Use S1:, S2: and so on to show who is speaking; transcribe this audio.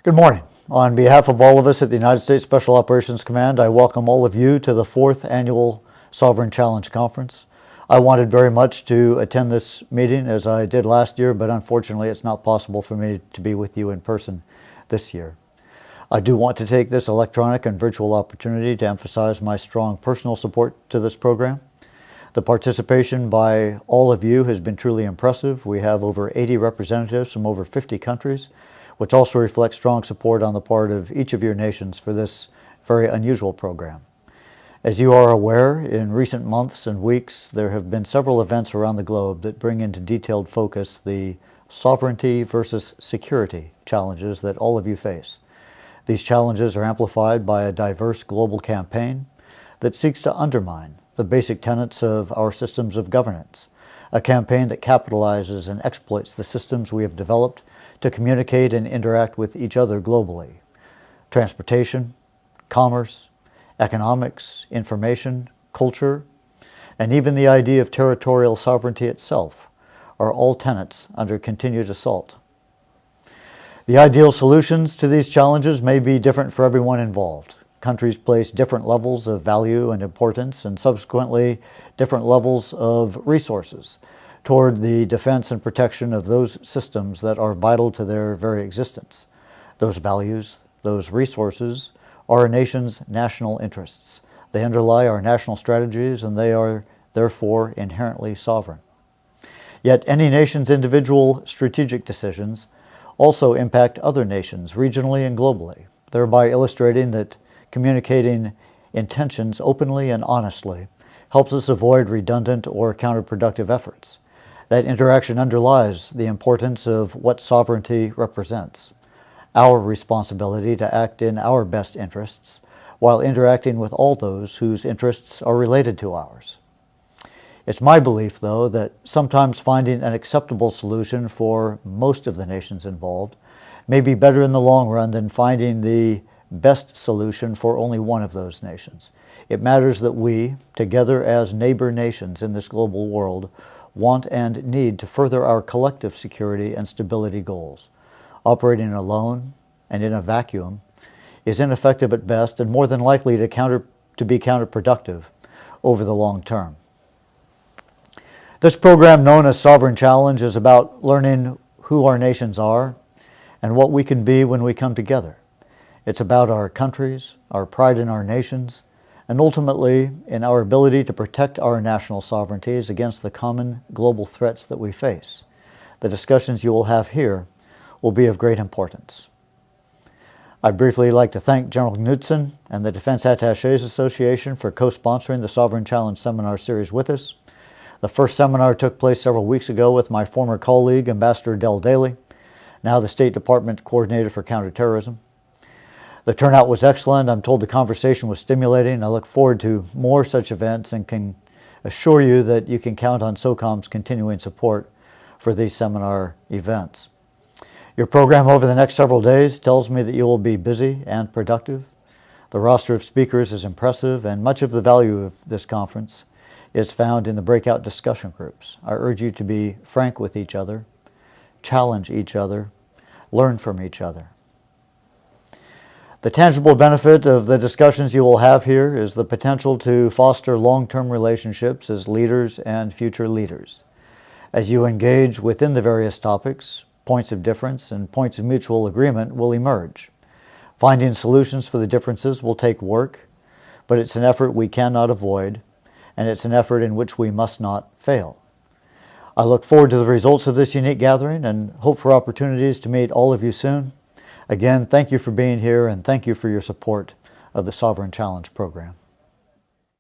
S1: Good morning. On behalf of all of us at the United States Special Operations Command, I welcome all of you to the 4th Annual Sovereign Challenge Conference. I wanted very much to attend this meeting as I did last year, but unfortunately it's not possible for me to be with you in person this year. I do want to take this electronic and virtual opportunity to emphasize my strong personal support to this program. The participation by all of you has been truly impressive. We have over 80 representatives from over 50 countries, which also reflects strong support on the part of each of your nations for this very unusual program. As you are aware, in recent months and weeks, there have been several events around the globe that bring into detailed focus the sovereignty versus security challenges that all of you face. These challenges are amplified by a diverse global campaign that seeks to undermine the basic tenets of our systems of governance, a campaign that capitalizes and exploits the systems we have developed to communicate and interact with each other globally. Transportation, commerce, economics, information, culture, and even the idea of territorial sovereignty itself are all tenets under continued assault. The ideal solutions to these challenges may be different for everyone involved. Countries place different levels of value and importance, and subsequently different levels of resources toward the defense and protection of those systems that are vital to their very existence. Those values, those resources, are a nation's national interests. They underlie our national strategies, and they are therefore inherently sovereign. Yet any nation's individual strategic decisions also impact other nations regionally and globally, thereby illustrating that communicating intentions openly and honestly helps us avoid redundant or counterproductive efforts. That interaction underlies the importance of what sovereignty represents, our responsibility to act in our best interests while interacting with all those whose interests are related to ours. It's my belief, though, that sometimes finding an acceptable solution for most of the nations involved may be better in the long run than finding the best solution for only one of those nations. It matters that we, together as neighbor nations in this global world, want and need to further our collective security and stability goals. Operating alone and in a vacuum is ineffective at best and more than likely to be counterproductive over the long term. This program, known as Sovereign Challenge, is about learning who our nations are and what we can be when we come together. It's about our countries, our pride in our nations, and ultimately in our ability to protect our national sovereignties against the common global threats that we face. The discussions you will have here will be of great importance. I'd briefly like to thank General Knudsen and the Defense Attachés Association for co-sponsoring the Sovereign Challenge Seminar Series with us. The first seminar took place several weeks ago with my former colleague, Ambassador Del Daly, now the State Department Coordinator for Counterterrorism. The turnout was excellent. I'm told the conversation was stimulating. I look forward to more such events and can assure you that you can count on SOCOM's continuing support for these seminar events. Your program over the next several days tells me that you will be busy and productive. The roster of speakers is impressive, and much of the value of this conference is found in the breakout discussion groups. I urge you to be frank with each other, challenge each other, learn from each other. The tangible benefit of the discussions you will have here is the potential to foster long-term relationships as leaders and future leaders. As you engage within the various topics, points of difference and points of mutual agreement will emerge. Finding solutions for the differences will take work, but it's an effort we cannot avoid, and it's an effort in which we must not fail. I look forward to the results of this unique gathering and hope for opportunities to meet all of you soon. Again, thank you for being here, and thank you for your support of the Sovereign Challenge program.